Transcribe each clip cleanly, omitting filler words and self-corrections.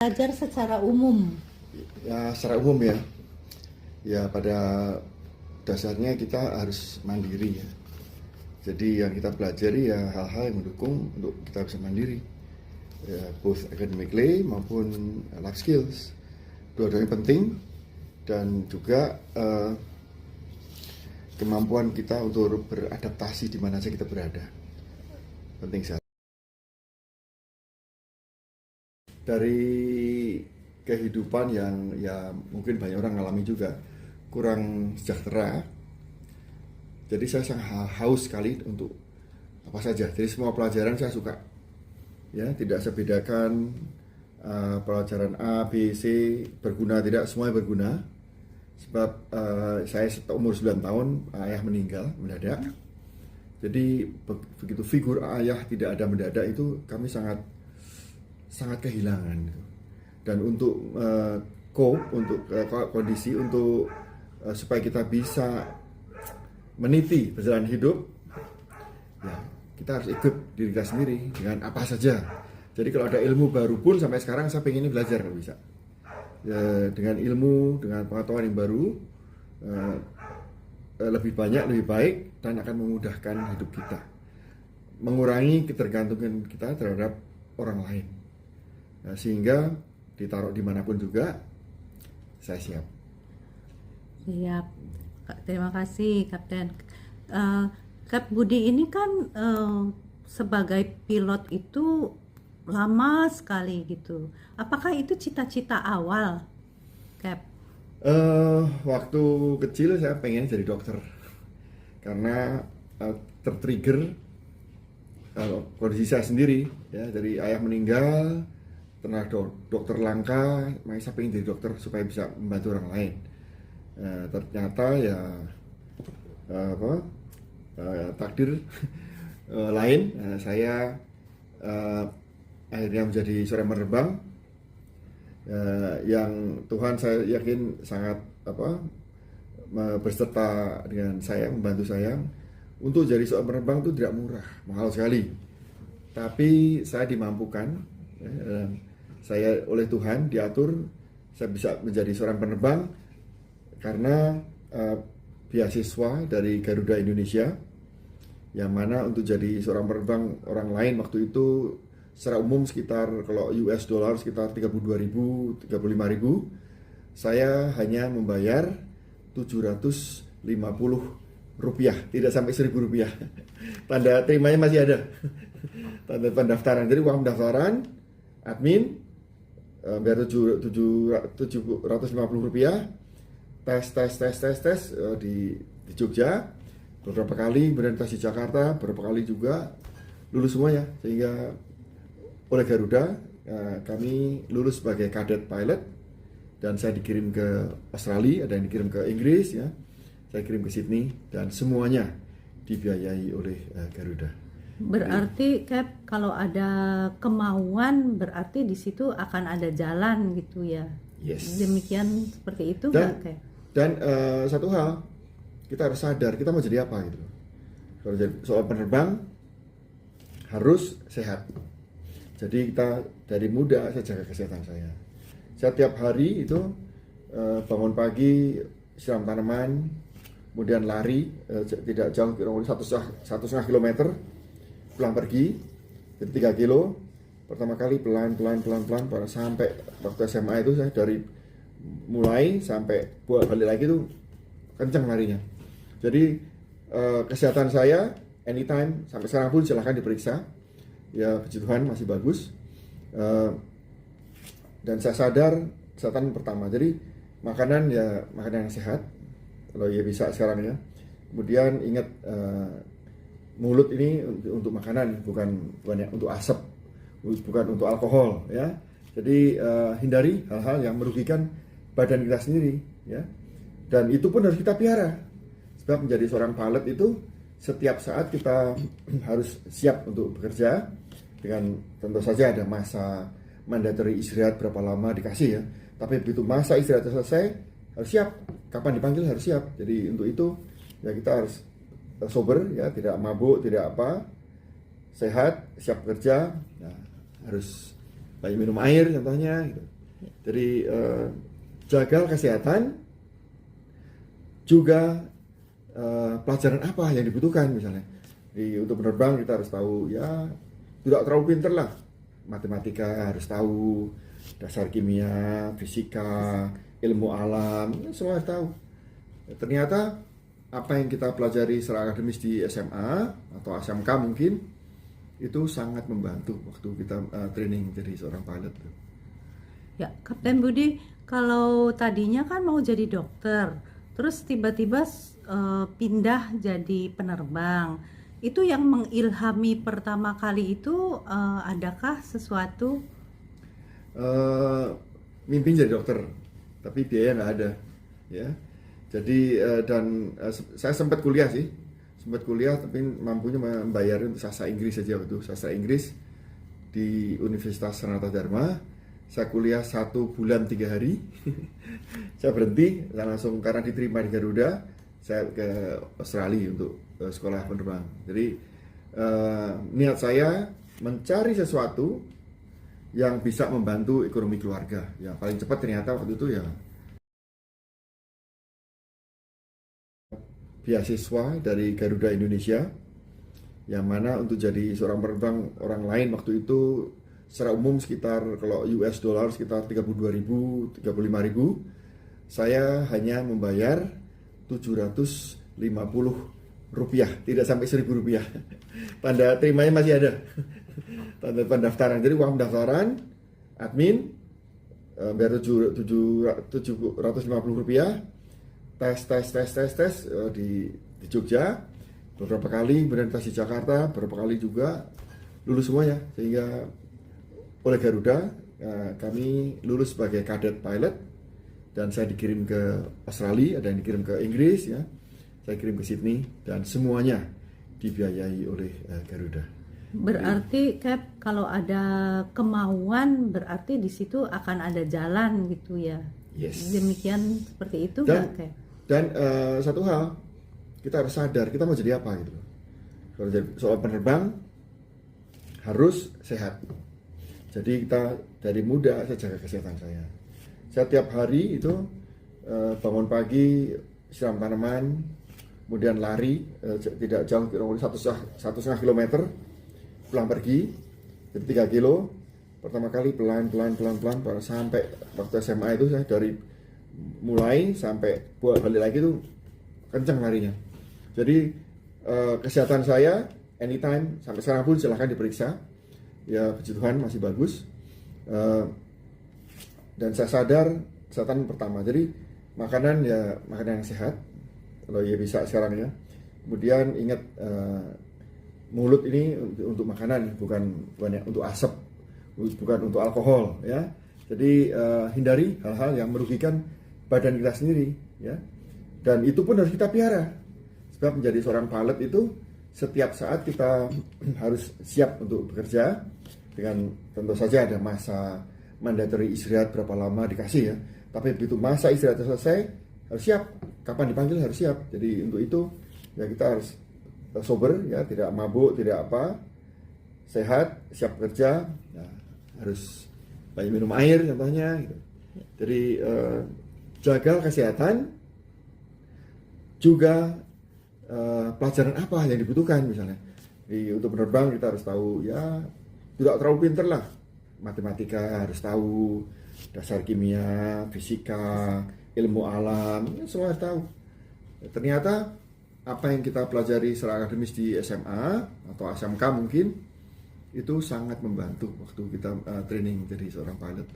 Belajar secara umum. Ya, secara umum ya. Ya, pada dasarnya kita harus mandiri ya. Jadi yang kita pelajari ya hal-hal yang mendukung untuk kita bisa mandiri. Ya, both academically maupun life skills. Dua-duanya penting dan juga kemampuan kita untuk beradaptasi di mana saja kita berada. Penting sekali. Dari kehidupan yang ya mungkin banyak orang alami juga kurang sejahtera, jadi saya sangat haus sekali untuk apa saja. Jadi semua pelajaran saya suka, ya tidak saya bedakan pelajaran A, B, C berguna tidak, semuanya berguna. Sebab saya umur 9 tahun ayah meninggal mendadak. Jadi begitu figur ayah tidak ada mendadak itu kami sangat kehilangan. Dan untuk cope, untuk kondisi, untuk supaya kita bisa meniti perjalanan hidup, ya kita harus ikut diri kita sendiri dengan apa saja. Jadi kalau ada ilmu baru pun sampai sekarang saya pengen belajar kalau bisa. Ya, dengan ilmu, dengan pengetahuan yang baru, lebih banyak, lebih baik, dan akan memudahkan hidup kita, mengurangi ketergantungan kita terhadap orang lain. Nah, sehingga ditaruh dimanapun juga saya siap. Siap. Terima kasih, Kapten. Kap Budi ini kan sebagai pilot itu lama sekali gitu. Apakah itu cita-cita awal, Kap? Waktu kecil saya pengen jadi dokter karena tertrigger kondisi saya sendiri ya, dari ayah meninggal, tenaga dokter langka, makanya saya pengen jadi dokter supaya bisa membantu orang lain. Ternyata ya takdir lain, saya akhirnya menjadi seorang penerbang yang Tuhan saya yakin sangat berserta dengan saya, membantu saya. Untuk jadi seorang penerbang itu tidak murah, mahal sekali. Tapi saya dimampukan, saya oleh Tuhan diatur, saya bisa menjadi seorang penerbang karena beasiswa dari Garuda Indonesia, yang mana untuk jadi seorang penerbang orang lain waktu itu secara umum sekitar, kalau US dollar sekitar 32.000, 35.000, saya hanya membayar 750 rupiah, tidak sampai 1.000 rupiah. Tanda terimanya masih ada, tanda pendaftaran. Jadi uang pendaftaran admin biar 750 rupiah, tes di Jogja beberapa kali, kemudian tes di Jakarta beberapa kali juga, lulus semuanya. Sehingga oleh Garuda kami lulus sebagai kadet pilot, dan saya dikirim ke Australia, ada yang dikirim ke Inggris ya, saya kirim ke Sydney, dan semuanya dibiayai oleh Garuda. Berarti Kap, kalau ada kemauan berarti di situ akan ada jalan gitu ya. Yes. Demikian seperti itu nggak, Kap? Dan satu hal, kita harus sadar kita mau jadi apa gitu. Kalau jadi seorang penerbang harus sehat. Jadi kita dari muda saya jaga kesehatan saya. Saya tiap hari itu bangun pagi, siram tanaman, kemudian lari tidak jauh, kira-kira 1,5 kilometer, pulang pergi jadi 3 kilo. Pertama kali pelan sampai waktu SMA itu saya dari mulai sampai balik lagi itu kencang larinya. Jadi kesehatan saya anytime sampai sekarang pun silahkan diperiksa. Ya puji Tuhan masih bagus. Dan saya sadar kesehatan pertama. Jadi makanan ya makanan yang sehat kalau ya bisa sekarang ya. Kemudian ingat mulut ini untuk makanan, bukan untuk asap, bukan untuk alkohol ya. Jadi hindari hal-hal yang merugikan badan kita sendiri ya. Dan itu pun harus kita pelihara. Sebab menjadi seorang pilot itu setiap saat kita harus siap untuk bekerja, dengan tentu saja ada masa mandatory istirahat berapa lama dikasih ya. Tapi begitu masa istirahat selesai harus siap. Kapan dipanggil harus siap. Jadi untuk itu ya kita harus sober ya, tidak mabuk, tidak apa, sehat, siap bekerja. Nah, harus banyak minum air contohnya gitu. Jadi jaga kesehatan, juga pelajaran apa yang dibutuhkan misalnya. Untuk penerbang kita harus tahu ya, tidak terlalu pinter lah. Matematika harus tahu, dasar kimia, fisika, ilmu alam, semua harus tahu. Ternyata apa yang kita pelajari secara akademis di SMA atau SMK mungkin itu sangat membantu waktu kita training jadi seorang pilot. Ya, Kapten Budi, kalau tadinya kan mau jadi dokter, terus tiba-tiba pindah jadi penerbang. Itu yang mengilhami pertama kali itu adakah sesuatu? Mimpi jadi dokter, tapi biaya nggak ada, ya. Jadi saya sempat kuliah tapi mampunya membayar untuk sastra Inggris saja waktu sastra Inggris di Universitas Sanata Dharma. Saya kuliah 1 bulan 3 hari. Saya berhenti, saya langsung karena diterima di Garuda, saya ke Australia untuk sekolah penerbang. Jadi niat saya mencari sesuatu yang bisa membantu ekonomi keluarga. Yang paling cepat ternyata waktu itu ya beasiswa dari Garuda Indonesia, yang mana untuk jadi seorang penerbang orang lain waktu itu secara umum sekitar, kalau US dollar sekitar 32.000, 35.000. Saya hanya membayar 750 rupiah, tidak sampai 1.000 rupiah. Tanda terimanya masih ada. Tanda pendaftaran. Jadi uang pendaftaran, admin, bayar 750 rupiah. Tes di Jogja beberapa kali, kemudian tes di Jakarta beberapa kali juga, lulus semuanya. Sehingga oleh Garuda kami lulus sebagai kadet pilot, dan saya dikirim ke Australia, ada yang dikirim ke Inggris, ya, saya kirim ke Sydney, dan semuanya dibiayai oleh Garuda. Berarti Cap, kalau ada kemauan berarti di situ akan ada jalan gitu ya. Yes. Demikian seperti itu dan, Cap? Dan satu hal, kita harus sadar kita mau jadi apa gitu. Kalau jadi seorang penerbang harus sehat. Jadi kita dari muda saya jaga kesehatan saya. Saya tiap hari itu bangun pagi, siram tanaman, kemudian lari tidak jauh, kurang lebih 1,5 kilometer, pulang pergi jadi 3 kilo. Pertama kali pelan sampai waktu SMA itu saya dari mulai sampai balik lagi itu kencang larinya. Jadi kesehatan saya anytime sampai sekarang pun silahkan diperiksa. Ya, puji Tuhan masih bagus. Dan saya sadar kesehatan pertama. Jadi makanan yang sehat kalau ya bisa sekarang ya. Kemudian ingat mulut ini untuk makanan, bukan untuk asap, bukan untuk alkohol, ya. Jadi hindari hal-hal yang merugikan badan kita sendiri, ya. Dan itu pun harus kita pelihara. Sebab menjadi seorang pilot itu setiap saat kita harus siap untuk bekerja, dengan tentu saja ada masa mandatory istirahat berapa lama dikasih, ya. Tapi begitu masa istirahat selesai harus siap, kapan dipanggil harus siap. Jadi untuk itu ya kita harus sober, ya, tidak mabuk, tidak apa, sehat, siap bekerja, ya, harus banyak minum air contohnya gitu. Jadi jaga kesehatan, juga pelajaran apa yang dibutuhkan misalnya. Untuk penerbang kita harus tahu ya, tidak terlalu pinter lah. Matematika harus tahu, dasar kimia, fisika, ilmu alam, semua harus tahu. Ternyata apa yang kita pelajari secara akademis di SMA atau SMK mungkin itu sangat membantu waktu kita training jadi seorang pilot.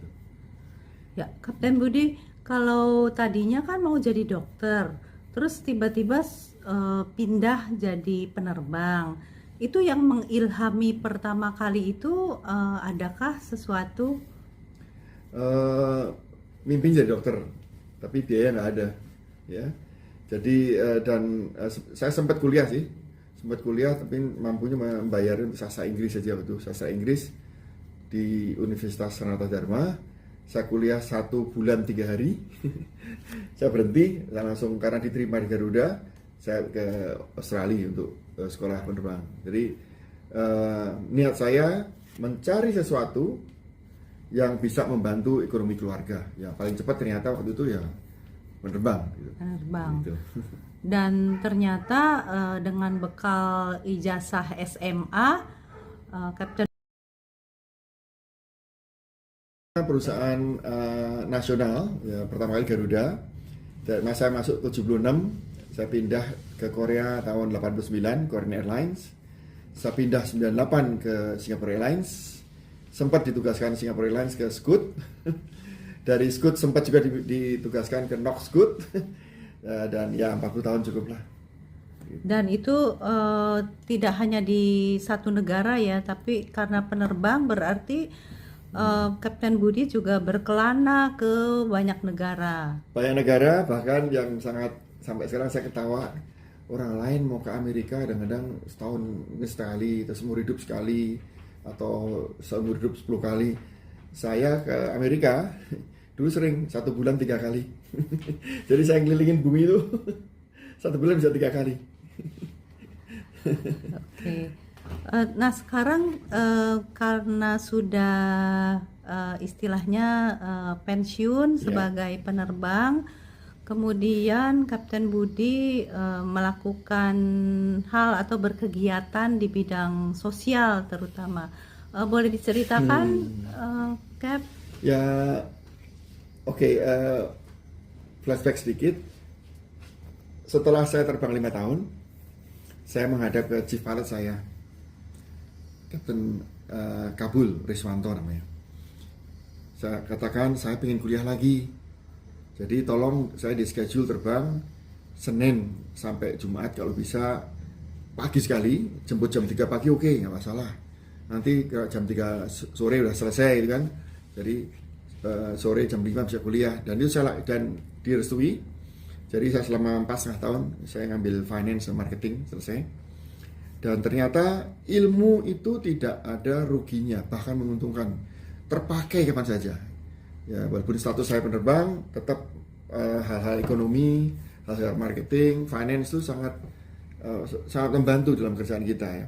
Ya, Kapten Budi, kalau tadinya kan mau jadi dokter, terus tiba-tiba pindah jadi penerbang. Itu yang mengilhami pertama kali itu adakah sesuatu? Mimpi jadi dokter, tapi biaya nggak ada, ya. Jadi saya sempat kuliah tapi mampunya membayar untuk sastra Inggris saja waktu sastra Inggris di Universitas Sanata Dharma. Saya kuliah 1 bulan 3 hari. Saya berhenti, saya langsung karena diterima di Garuda, saya ke Australia untuk sekolah penerbang. Jadi niat saya mencari sesuatu yang bisa membantu ekonomi keluarga. Ya paling cepat ternyata waktu itu ya penerbang. Gitu. Penerbang. Gitu. Dan ternyata dengan bekal ijazah SMA, Kapten perusahaan nasional ya, pertama kali Garuda. Dan saya masuk 76, saya pindah ke Korea tahun 89, Korean Airlines. Saya pindah 98 ke Singapore Airlines. Sempat ditugaskan Singapore Airlines ke Scoot. Dari Scoot sempat juga ditugaskan ke Nok Scoot. Dan ya 40 tahun cukup lah. Dan itu tidak hanya di satu negara ya, tapi karena penerbang berarti Kapten Budi juga berkelana ke banyak negara. Banyak negara, bahkan yang sangat sampai sekarang saya ketawa, orang lain mau ke Amerika kadang-kadang setahun sekali, atau seumur hidup sekali, atau seumur hidup 10 kali. Saya ke Amerika dulu sering 1 bulan 3 kali. Jadi saya ngelilingin bumi itu 1 bulan bisa 3 kali. Oke. Nah sekarang karena sudah istilahnya pensiun sebagai penerbang, kemudian Kapten Budi melakukan hal atau berkegiatan di bidang sosial terutama. Boleh diceritakan, Cap? Ya, oke. Flashback sedikit. Setelah saya terbang 5 tahun, saya menghadap ke chief pilot saya, Kapten Kabul Riswanto namanya. Saya katakan saya pengen kuliah lagi. Jadi tolong saya di schedule terbang Senin sampai Jumat kalau bisa pagi sekali, jemput jam 3 pagi oke, nggak masalah. Nanti ke jam 3 sore udah selesai gitu kan. Jadi sore jam 5 bisa kuliah dan itu saya dan direstui. Jadi saya selama 4,5 tahun saya ngambil finance dan marketing selesai. Dan ternyata ilmu itu tidak ada ruginya, bahkan menguntungkan. Terpakai kapan saja. Ya, walaupun status saya penerbang, tetap hal-hal ekonomi, hal-hal marketing, finance itu sangat membantu dalam kerjaan kita ya.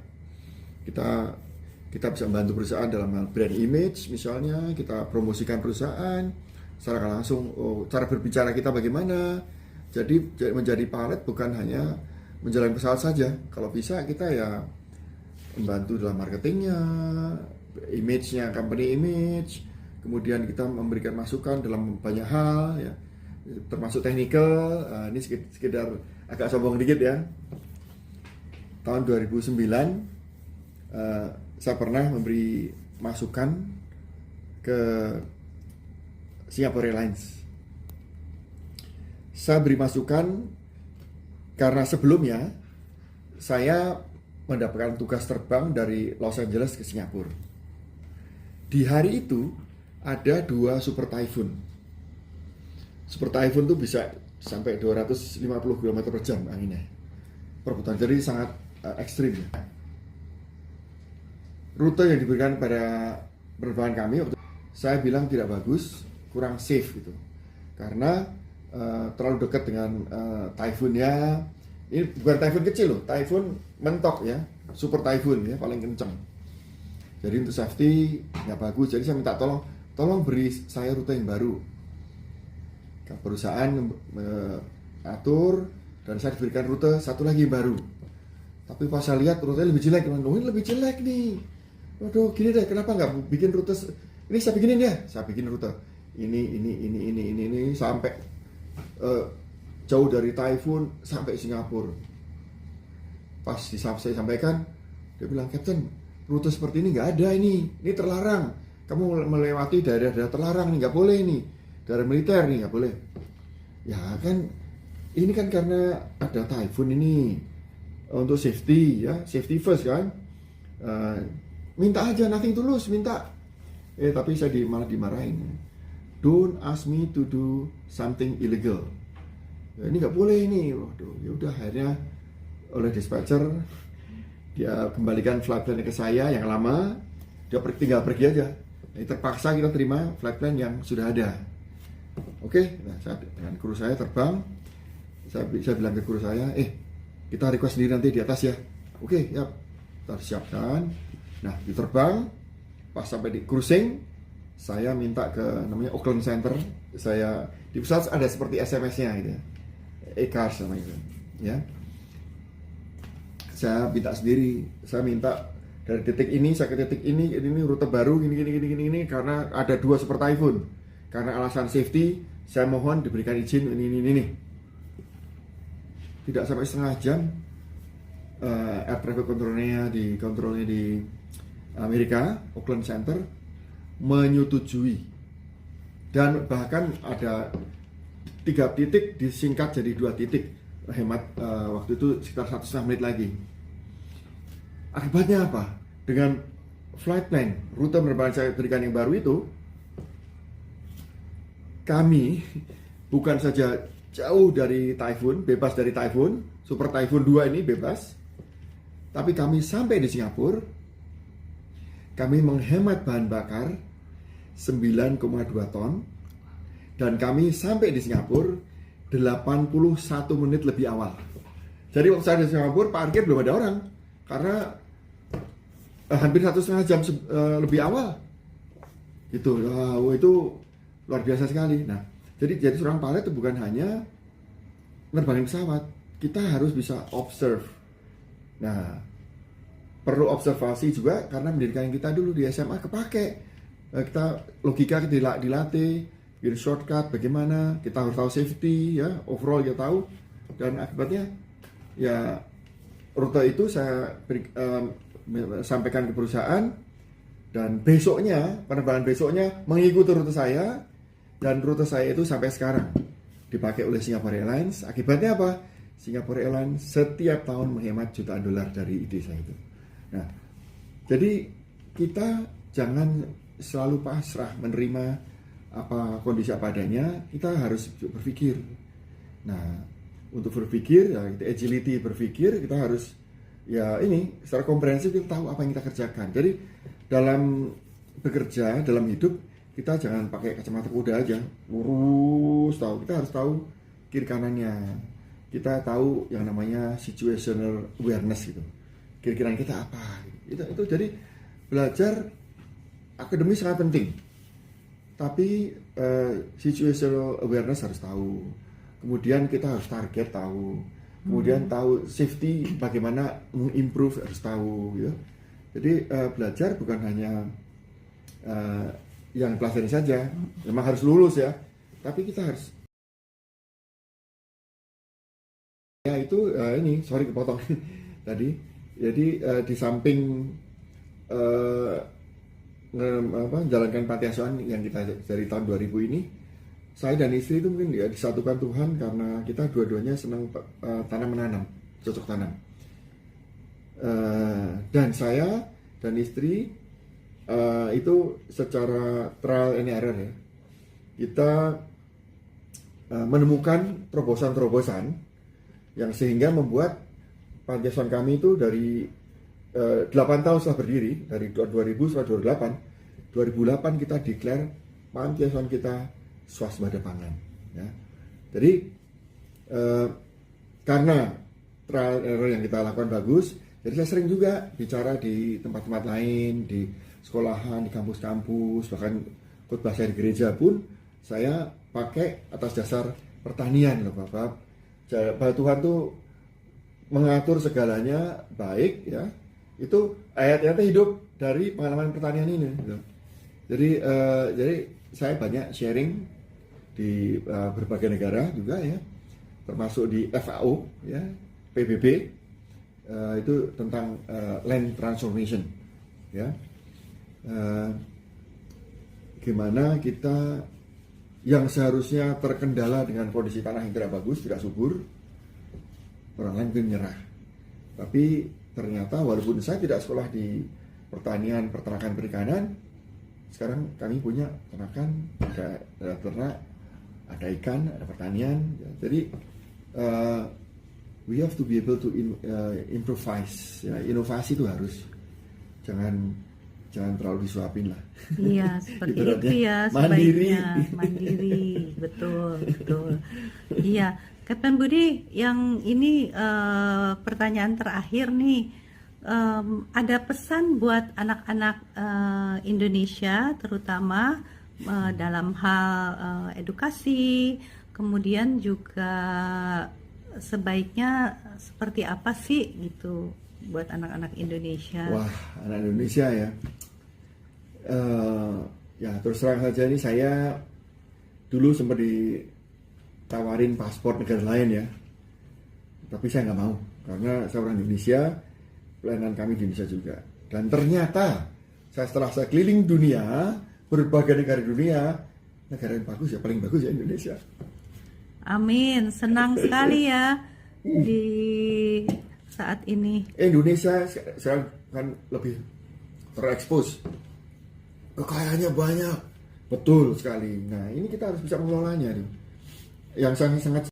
Kita bisa membantu perusahaan dalam hal brand image misalnya, kita promosikan perusahaan secara langsung, cara berbicara kita bagaimana. Jadi menjadi pilot bukan hanya menjalankan pesawat saja. Kalau bisa kita ya membantu dalam marketingnya, image-nya, company image, kemudian kita memberikan masukan dalam banyak hal ya, termasuk technical. Ini sekedar agak sombong dikit ya. Tahun 2009 saya pernah memberi masukan ke Singapore Airlines. Saya beri masukan karena sebelumnya saya mendapatkan tugas terbang dari Los Angeles ke Singapura. Di hari itu ada 2 Super Typhoon. Super Typhoon itu bisa sampai 250 km per jam anginnya. Perputaran, jadi sangat ekstrim. Rute yang diberikan pada penerbangan kami, saya bilang tidak bagus, kurang safe gitu. Karena terlalu dekat dengan typhoonnya. Ini bukan typhoon kecil loh, typhoon mentok ya, super typhoon ya, paling kencang. Jadi untuk safety nggak bagus. Jadi saya minta tolong beri saya rute yang baru. Perusahaan atur dan saya diberikan rute satu lagi baru. Tapi pas saya lihat rutenya lebih jelek, ini lebih jelek nih. Waduh, gini deh, kenapa nggak bikin rute ini? Saya bikinin ya, saya bikin rute ini sampai jauh dari Typhoon sampai Singapura. Pas saya sampaikan, dia bilang, Kapten, rute seperti ini nggak ada ini terlarang. Kamu melewati daerah-daerah terlarang nih, nggak boleh ini, daerah militer nih nggak boleh. Ya kan, ini kan karena ada Typhoon ini untuk safety ya, safety first kan. Minta aja, nothing tulus, minta. Tapi saya malah dimarahin. Don't ask me to do something illegal. Ya, ini nggak boleh ini. Waduh, ya udah akhirnya oleh dispatcher dia kembalikan flight plan ke saya yang lama. Dia tinggal pergi aja. Jadi terpaksa kita terima flight plan yang sudah ada. Oke, nah saya dengan kru saya terbang. Saya bilang ke kru saya, kita request sendiri nanti di atas ya. Oke, ya kita siapkan. Nah, diterbang. Pas sampai di cruising, saya minta ke namanya Auckland Center. Saya di pusat ada seperti SMS-nya gitu ya, e-cars sama itu ya. Saya minta sendiri, saya minta dari titik ini saya ke titik ini rute baru gini karena ada 2 super typhoon. Karena alasan safety, saya mohon diberikan izin ini. Tidak sampai setengah jam air traffic controlnya di Amerika, Auckland Center menyetujui, dan bahkan ada 3 titik disingkat jadi 2 titik, hemat waktu itu sekitar 1,5 menit lagi. Akibatnya apa? Dengan flight plan, rute penerbangan saya berikan yang baru itu, kami bukan saja jauh dari typhoon, bebas dari typhoon, super typhoon 2 ini bebas, tapi kami sampai di Singapura, kami menghemat bahan bakar 9,2 ton, dan kami sampai di Singapura 81 menit lebih awal. Jadi waktu saya di Singapura, parkir belum ada orang, karena hampir 1,5 jam lebih awal. Gitu, itu luar biasa sekali. Nah, jadi seorang pilot itu bukan hanya nerbangin pesawat, kita harus bisa observe. Nah, perlu observasi juga karena pendidikan kita dulu di SMA kepake. Kita logika dilatih, bikin shortcut bagaimana, kita harus tahu safety ya, overall kita tahu, dan akibatnya ya rute itu saya sampaikan ke perusahaan, dan besoknya penerbangan besoknya mengikuti rute saya, dan rute saya itu sampai sekarang dipakai oleh Singapore Airlines. Akibatnya apa? Singapore Airlines setiap tahun menghemat jutaan dolar dari ide saya itu. Nah, jadi kita jangan selalu pasrah menerima apa kondisi apa adanya, kita harus berpikir. Nah, untuk berpikir ya kita agility berpikir, kita harus ya ini secara komprehensif kita tahu apa yang kita kerjakan. Jadi dalam bekerja, dalam hidup, kita jangan pakai kacamata kuda aja, lurus tahu. Kita harus tahu kiri kanannya. Kita tahu yang namanya situational awareness gitu. Kiri kanan kita apa? Itu jadi belajar akademis sangat penting. Tapi situational awareness harus tahu. Kemudian kita harus target tahu. Kemudian tahu safety bagaimana mengimprove harus tahu ya. Jadi belajar bukan hanya yang pelajari saja, memang harus lulus ya. Tapi kita harus ya itu ini sorry kepotong tadi. Jadi di samping menjalankan panti asuhan yang kita dari tahun 2000 ini, saya dan istri itu mungkin ya disatukan Tuhan karena kita dua-duanya senang tanam menanam, cocok tanam. Dan saya dan istri itu secara trial and error ya, kita menemukan terobosan-terobosan yang sehingga membuat panti asuhan kami itu dari 8 tahun setelah berdiri, dari 2000 sampai 2008 kita declare panti asuhan kita swasembada pangan ya. Jadi karena trial error yang kita lakukan bagus, jadi saya sering juga bicara di tempat-tempat lain, di sekolahan, di kampus-kampus, bahkan khotbah saya di gereja pun saya pakai atas dasar pertanian loh Bapak. Bahwa Tuhan tuh mengatur segalanya baik ya. Itu ayat-ayatnya hidup dari pengalaman pertanian ini gitu. Jadi saya banyak sharing di berbagai negara juga ya, termasuk di FAO ya, PBB itu tentang land transformation ya. Gimana kita yang seharusnya terkendala dengan kondisi tanah yang tidak bagus, tidak subur, orang lain mungkin menyerah. Tapi ternyata walaupun saya tidak sekolah di pertanian, peternakan, perikanan, sekarang kami punya peternakan, ada ternak, ada ikan, ada pertanian. Jadi we have to be able to improvise. Ya, inovasi itu harus, jangan terlalu disuapin lah. Iya, seperti itu ya, mandiri. Mandiri, betul. Iya, Kapten Budi, yang ini pertanyaan terakhir nih, ada pesan buat anak-anak Indonesia, terutama dalam hal edukasi, kemudian juga sebaiknya seperti apa sih gitu buat anak-anak Indonesia? Wah, anak Indonesia ya. Ya terus terang saja ini saya dulu sempat ditawarin paspor negara lain ya. Tapi saya nggak mau karena saya orang Indonesia, pelayanan kami di Indonesia juga. Dan ternyata setelah saya keliling dunia, berbagai negara dunia, negara yang bagus ya, paling bagus ya Indonesia. Amin, senang sekali ya di saat ini. Indonesia sekarang kan lebih terekspos, kekayaannya banyak, betul sekali. Nah ini kita harus bisa mengelolanya nih. Yang sangat